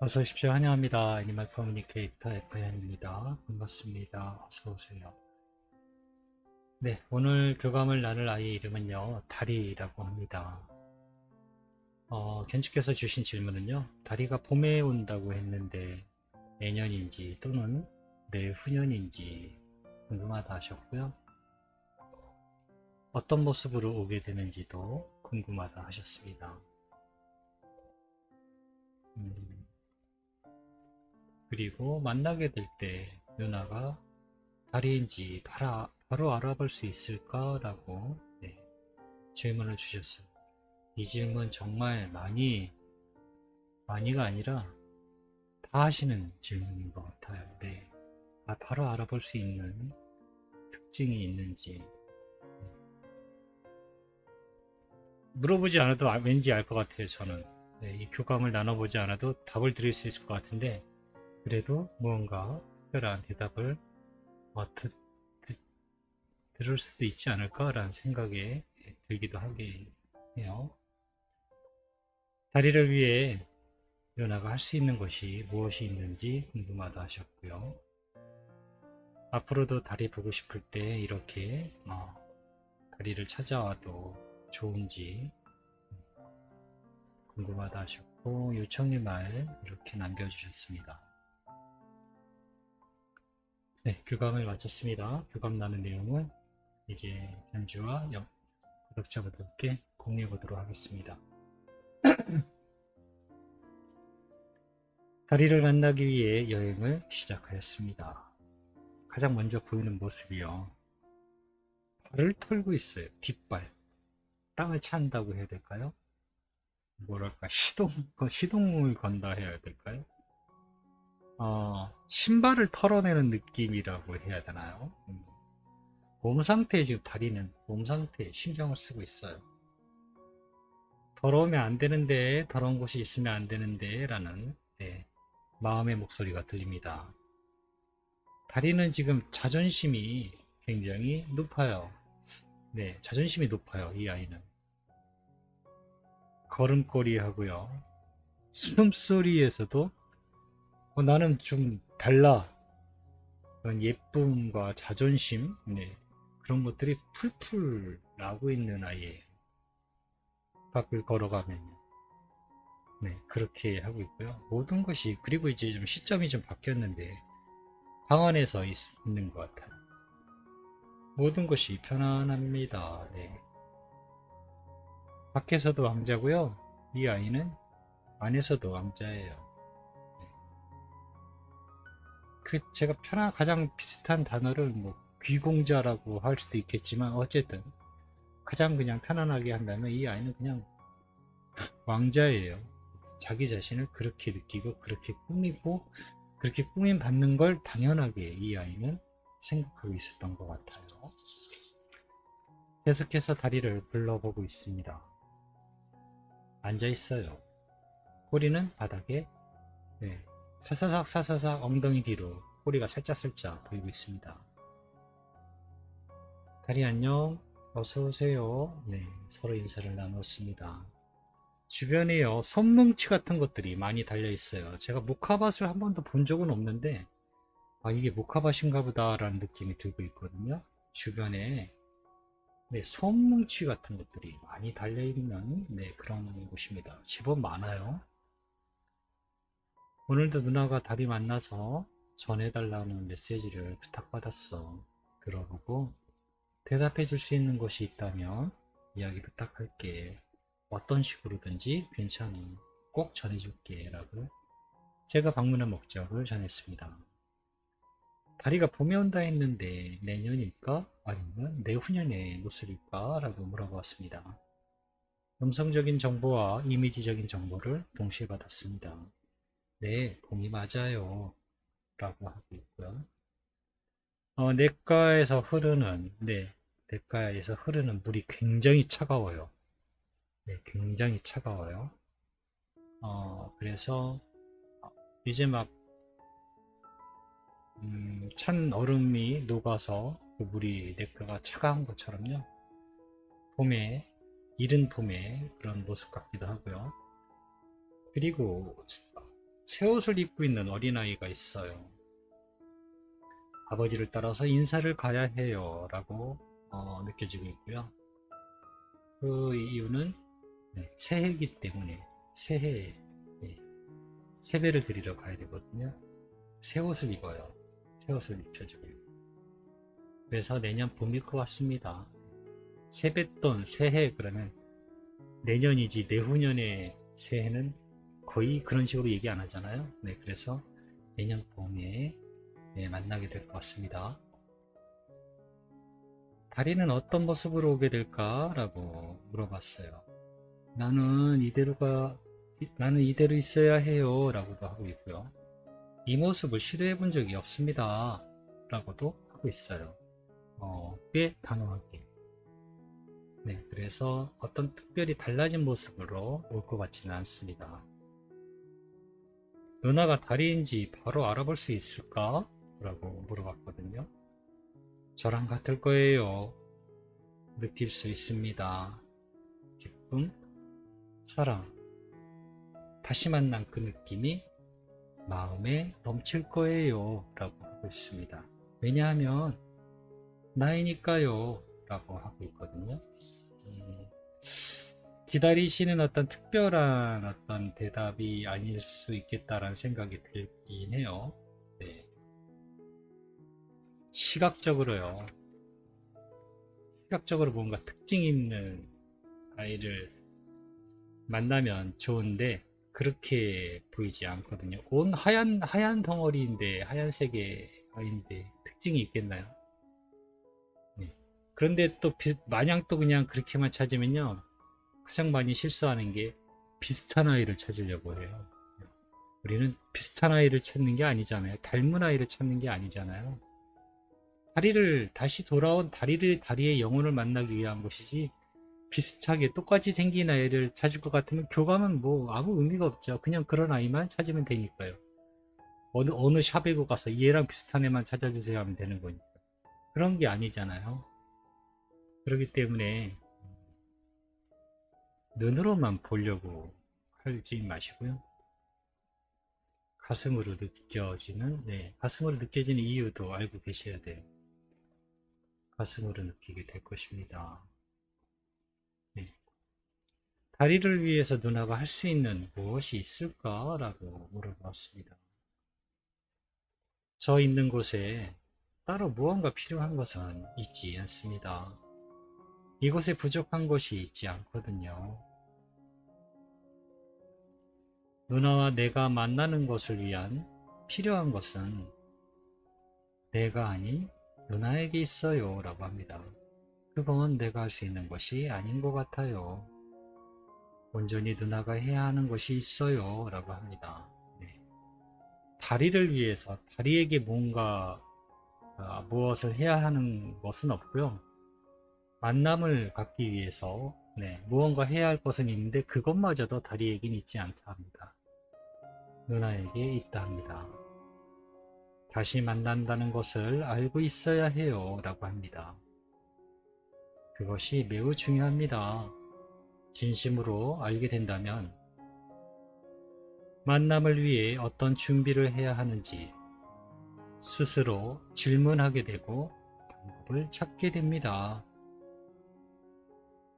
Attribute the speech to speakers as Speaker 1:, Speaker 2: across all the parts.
Speaker 1: 어서 오십시오. 환영합니다. 애니멀 커뮤니케이터 에프현입니다. 반갑습니다. 어서 오세요. 네, 오늘 교감을 나눌 아이의 이름은요, 다리라고 합니다. 견주께서 주신 질문은요, 다리가 봄에 온다고 했는데 내년인지 또는 내후년인지 궁금하다 하셨고요. 어떤 모습으로 오게 되는지도 궁금하다 하셨습니다. 음, 그리고 만나게 될 때 누나가 다리인지 바로 알아볼 수 있을까라고 질문을 주셨어요. 이 질문 정말 많이가 아니라 다 하시는 질문인 것 같아요. 네. 바로 알아볼 수 있는 특징이 있는지 물어보지 않아도 왠지 알 것 같아요. 저는 네, 이 교감을 나눠보지 않아도 답을 드릴 수 있을 것 같은데 그래도 무언가 특별한 대답을 어, 듣, 듣, 들을 수도 있지 않을까라는 생각에 들기도 하게 해요. 다리를 위해 연아가 할 수 있는 것이 무엇이 있는지 궁금하다 하셨고요. 앞으로도 다리 보고 싶을 때 이렇게 다리를 찾아와도 좋은지 궁금하다 하셨고 요청의 말 이렇게 남겨주셨습니다. 네, 교감을 마쳤습니다. 교감 나눈 내용을 이제 견주와 구독자분들께 공유해 보도록 하겠습니다. 다리를 만나기 위해 여행을 시작하였습니다. 가장 먼저 보이는 모습이요. 발을 털고 있어요. 뒷발. 땅을 찬다고 해야 될까요? 뭐랄까, 시동을 건다 해야 될까요? 신발을 털어내는 느낌이라고 해야 되나요? 몸 상태에 지금 다리는 몸 상태에 신경을 쓰고 있어요. 더러우면 안 되는데, 더러운 곳이 있으면 안 되는데, 라는, 마음의 목소리가 들립니다. 다리는 지금 자존심이 굉장히 높아요. 네, 자존심이 높아요, 이 아이는. 걸음걸이 하고요. 숨소리에서도 나는 좀 달라. 그런 예쁨과 자존심, 그런 것들이 풀풀 나고 있는 아이예요. 밖을 걸어가면요. 네, 그렇게 하고 있고요. 모든 것이, 그리고 이제 좀 시점이 좀 바뀌었는데, 방 안에서 있는 것 같아요. 모든 것이 편안합니다. 네. 밖에서도 왕자고요. 이 아이는 안에서도 왕자예요. 네. 제가 가장 비슷한 단어를 뭐 귀공자라고 할 수도 있겠지만 어쨌든 가장 그냥 편안하게 한다면 이 아이는 그냥 왕자예요. 자기 자신을 그렇게 느끼고 그렇게 꾸미고 그렇게 꾸밈 받는 걸 당연하게 이 아이는 생각하고 있었던 것 같아요. 계속해서 다리를 불러보고 있습니다. 앉아 있어요. 꼬리는 바닥에 사사삭 사사삭 엉덩이 뒤로 꼬리가 살짝살짝 보이고 있습니다. 다리 안녕, 어서 오세요. 네, 서로 인사를 나눴습니다. 주변에요, 섬뭉치 같은 것들이 많이 달려 있어요. 제가 모카밭을 한 번도 본 적은 없는데, 이게 모카밭인가 보다라는 느낌이 들고 있거든요. 주변에, 섬뭉치 같은 것들이 많이 달려 있는, 그런 곳입니다. 제법 많아요. 오늘도 누나가 다리 만나서 전해달라는 메시지를 부탁받았어. 들어보고, 대답해 줄 수 있는 것이 있다면, 이야기 부탁할게. 어떤 식으로든지 괜찮아. 꼭 전해줄게. 라고 제가 방문한 목적을 전했습니다. 다리가 봄에 온다 했는데 내년일까? 아니면 내후년의 모습일까? 라고 물어보았습니다. 음성적인 정보와 이미지적인 정보를 동시에 받았습니다. 네, 봄이 맞아요. 라고 하고 있고요. 냇가에서 흐르는 물이 굉장히 차가워요. 네, 굉장히 차가워요. 그래서 이제 막 찬 얼음이 녹아서 그 물이 냇가가 차가운 것처럼요. 봄에, 이른 봄에 그런 모습 같기도 하고요. 그리고 새 옷을 입고 있는 어린아이가 있어요. 아버지를 따라서 인사를 가야 해요 라고 느껴지고 있고요. 그 이유는 새해이기 때문에 새해 세배를 드리러 가야 되거든요. 새 옷을 입어요. 새 옷을 입혀주고요. 그래서 내년 봄일 것 같습니다. 세뱃돈 새해 그러면 내년이지 내후년의 새해는 거의 그런 식으로 얘기 안 하잖아요. 네, 그래서 내년 봄에 만나게 될 것 같습니다. 다리는 어떤 모습으로 오게 될까? 라고 물어봤어요. 나는 이대로 있어야 해요. 라고도 하고 있고요. 이 모습을 시도해 본 적이 없습니다. 라고도 하고 있어요. 꽤 단호하게. 네, 그래서 어떤 특별히 달라진 모습으로 올 것 같지는 않습니다. 누나가 다리인지 바로 알아볼 수 있을까? 라고 물어봤거든요. 저랑 같을 거예요. 느낄 수 있습니다. 기쁨, 사랑, 다시 만난 그 느낌이 마음에 넘칠 거예요. 라고 하고 있습니다. 왜냐하면 나이니까요. 라고 하고 있거든요. 기다리시는 어떤 특별한 어떤 대답이 아닐 수 있겠다라는 생각이 들긴 해요. 네. 시각적으로요. 시각적으로 뭔가 특징 있는 아이를 만나면 좋은데 그렇게 보이지 않거든요. 온 하얀 덩어리인데 하얀색의 아이인데 특징이 있겠나요? 네. 그런데 또 마냥 또 그냥 그렇게만 찾으면요. 가장 많이 실수하는 게 비슷한 아이를 찾으려고 해요. 우리는 비슷한 아이를 찾는 게 아니잖아요. 닮은 아이를 찾는 게 아니잖아요. 다시 돌아온 다리의 영혼을 만나기 위한 것이지, 비슷하게 똑같이 생긴 아이를 찾을 것 같으면 교감은 뭐 아무 의미가 없죠. 그냥 그런 아이만 찾으면 되니까요. 어느 샵에 가서 얘랑 비슷한 애만 찾아주세요 하면 되는 거니까. 그런 게 아니잖아요. 그렇기 때문에 눈으로만 보려고 하지 마시고요. 가슴으로 느껴지는 이유도 알고 계셔야 돼요. 가슴으로 느끼게 될 것입니다. 네. 다리를 위해서 누나가 할 수 있는 무엇이 있을까? 라고 물어봤습니다. 저 있는 곳에 따로 무언가 필요한 것은 있지 않습니다. 이곳에 부족한 것이 있지 않거든요. 누나와 내가 만나는 것을 위한 필요한 것은 내가 아닌 누나에게 있어요. 라고 합니다. 그건 내가 할 수 있는 것이 아닌 것 같아요. 온전히 누나가 해야 하는 것이 있어요. 라고 합니다. 네. 다리를 위해서, 다리에게 무엇을 해야 하는 것은 없고요. 만남을 갖기 위해서 무언가 해야 할 것은 있는데 그것마저도 다리에겐 있지 않다 합니다. 누나에게 있다 합니다. 다시 만난다는 것을 알고 있어야 해요. 라고 합니다. 그것이 매우 중요합니다. 진심으로 알게 된다면 만남을 위해 어떤 준비를 해야 하는지 스스로 질문하게 되고 방법을 찾게 됩니다.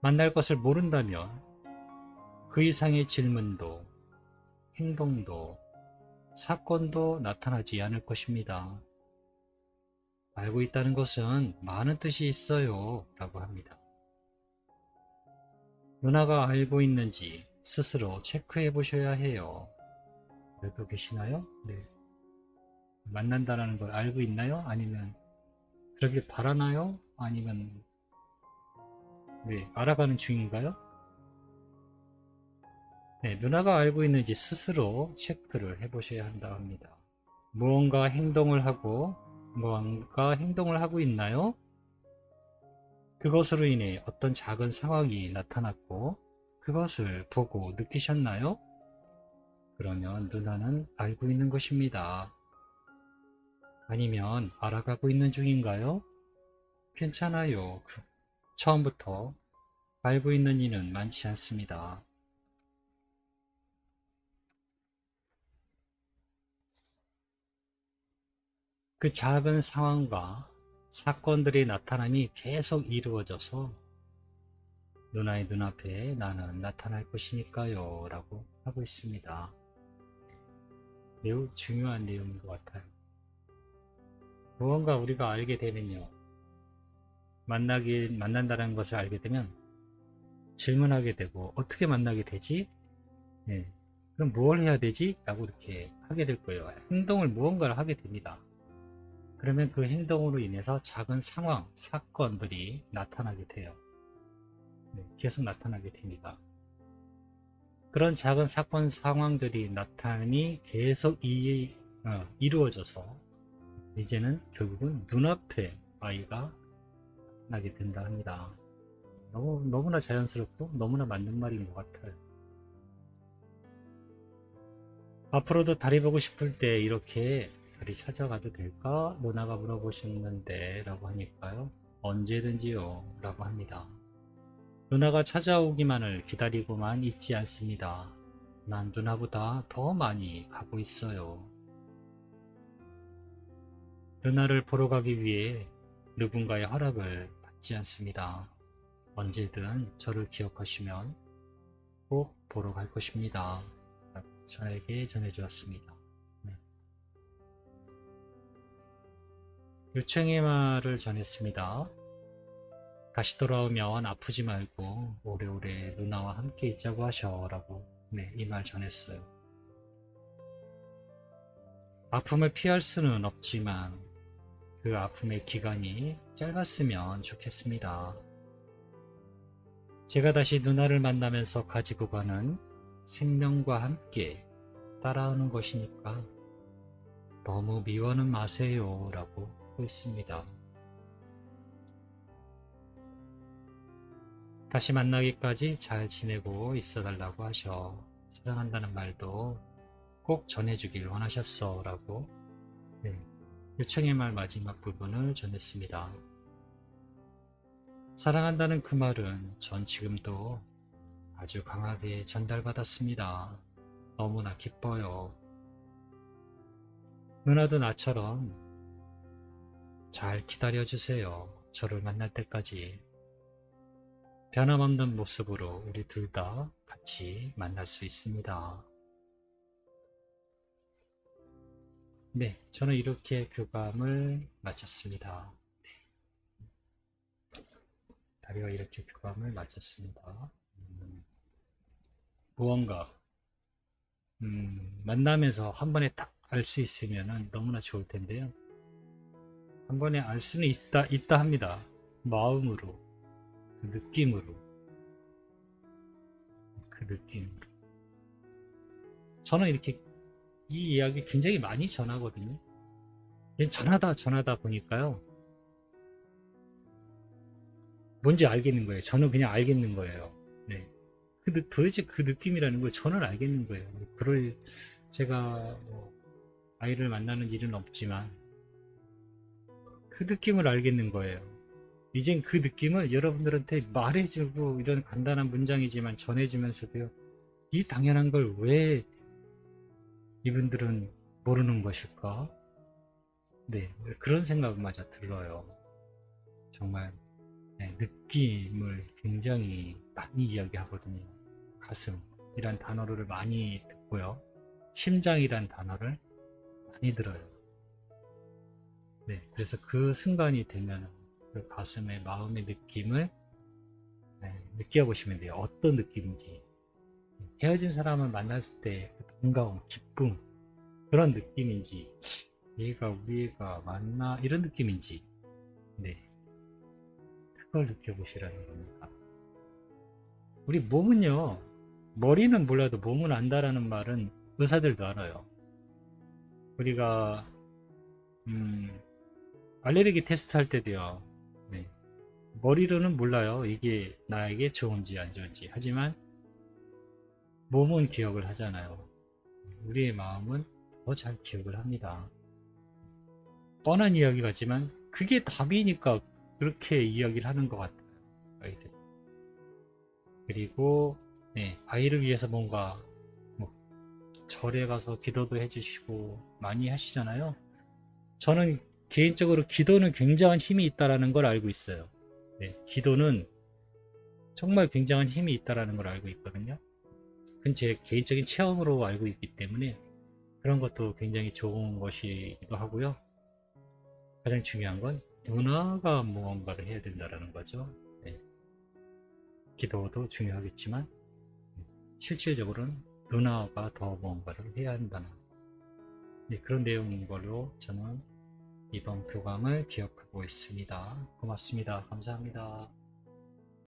Speaker 1: 만날 것을 모른다면 그 이상의 질문도 행동도 사건도 나타나지 않을 것입니다. 알고 있다는 것은 많은 뜻이 있어요. 라고 합니다. 누나가 알고 있는지 스스로 체크해 보셔야 해요. 알고 계시나요? 네. 만난다는 걸 알고 있나요? 아니면 그러길 바라나요? 아니면 알아가는 중인가요? 네, 누나가 알고 있는지 스스로 체크를 해 보셔야 한다고 합니다. 무언가 행동을 하고 있나요? 그것으로 인해 어떤 작은 상황이 나타났고 그것을 보고 느끼셨나요? 그러면 누나는 알고 있는 것입니다. 아니면 알아가고 있는 중인가요? 괜찮아요. 처음부터 알고 있는 이는 많지 않습니다. 그 작은 상황과 사건들이 나타남이 계속 이루어져서 누나의 눈앞에 나는 나타날 것이니까요 라고 하고 있습니다. 매우 중요한 내용인 것 같아요. 무언가 우리가 알게 되면요, 만난다는 것을 알게 되면 질문하게 되고, 어떻게 만나게 되지? 네. 그럼 무엇을 해야 되지? 라고 이렇게 하게 될 거예요. 행동을 무언가를 하게 됩니다. 그러면 그 행동으로 인해서 작은 상황, 사건들이 나타나게 돼요. 네, 계속 나타나게 됩니다. 그런 작은 사건, 상황들이 나타남이 계속 이루어져서 이제는 결국은 눈앞에 아이가 나타나게 된다 합니다. 너무나 자연스럽고 너무나 맞는 말인 것 같아요. 앞으로도 다리 보고 싶을 때 이렇게 다리 찾아가도 될까? 누나가 물어보셨는데 라고 하니까요. 언제든지요 라고 합니다. 누나가 찾아오기만을 기다리고만 있지 않습니다. 난 누나보다 더 많이 가고 있어요. 누나를 보러 가기 위해 누군가의 허락을 받지 않습니다. 언제든 저를 기억하시면 꼭 보러 갈 것입니다. 저에게 전해주었습니다. 네. 요청의 말을 전했습니다. 다시 돌아오면 아프지 말고 오래오래 누나와 함께 있자고 하셔라고 이 말 전했어요. 아픔을 피할 수는 없지만 그 아픔의 기간이 짧았으면 좋겠습니다. 제가 다시 누나를 만나면서 가지고 가는 생명과 함께 따라오는 것이니까 너무 미워는 마세요 라고 하고 있습니다. 다시 만나기까지 잘 지내고 있어 달라고 하셔. 사랑한다는 말도 꼭 전해주길 원하셨어 라고 요청의 말 마지막 부분을 전했습니다. 사랑한다는 그 말은 전 지금도 아주 강하게 전달받았습니다. 너무나 기뻐요. 누나도 나처럼 잘 기다려주세요. 저를 만날 때까지. 변함없는 모습으로 우리 둘 다 같이 만날 수 있습니다. 네, 저는 이렇게 교감을 마쳤습니다. 다리가 이렇게 교감을 마쳤습니다. 무언가 만나면서 한 번에 딱 알 수 있으면 너무나 좋을 텐데요. 한 번에 알 수는 있다 합니다. 마음으로, 그 느낌으로. 저는 이렇게 이 이야기 굉장히 많이 전하거든요. 전하다 보니까요. 뭔지 알겠는 거예요. 저는 그냥 알겠는 거예요. 네. 도대체 그 느낌이라는 걸 저는 알겠는 거예요. 제가 아이를 만나는 일은 없지만 그 느낌을 알겠는 거예요. 이젠 그 느낌을 여러분들한테 말해주고 이런 간단한 문장이지만 전해주면서도요. 이 당연한 걸 왜 이분들은 모르는 것일까? 네, 그런 생각마저 들어요. 정말 느낌을 굉장히 많이 이야기하거든요. 가슴이란 단어를 많이 듣고요. 심장이란 단어를 많이 들어요. 네, 그래서 그 순간이 되면 그 가슴의 마음의 느낌을 느껴보시면 돼요. 어떤 느낌인지. 헤어진 사람을 만났을 때 그 반가움, 기쁨, 그런 느낌인지, 얘가 우리 애가 맞나 이런 느낌인지, 그걸 느껴보시라는 겁니다. 우리 몸은요, 머리는 몰라도 몸은 안다라는 말은 의사들도 알아요. 우리가 알레르기 테스트 할 때도요, 머리로는 몰라요. 이게 나에게 좋은지 안 좋은지. 하지만 몸은 기억을 하잖아요. 우리의 마음은 더 잘 기억을 합니다. 뻔한 이야기 같지만 그게 답이니까 그렇게 이야기를 하는 것 같아요. 아이들. 그리고 아이를 위해서 뭔가 절에 가서 기도도 해주시고 많이 하시잖아요. 저는 개인적으로 기도는 굉장한 힘이 있다라는 걸 알고 있어요. 네, 기도는 정말 굉장한 힘이 있다라는 걸 알고 있거든요. 그건 제 개인적인 체험으로 알고 있기 때문에 그런 것도 굉장히 좋은 것이기도 하고요. 가장 중요한 건 누나가 무언가를 해야 된다라는 거죠. 네, 기도도 중요하겠지만 실질적으로는 누나가 더 무언가를 해야 한다는 네, 그런 내용인 걸로 저는 이번 교감을 기억하고 있습니다. 고맙습니다. 감사합니다.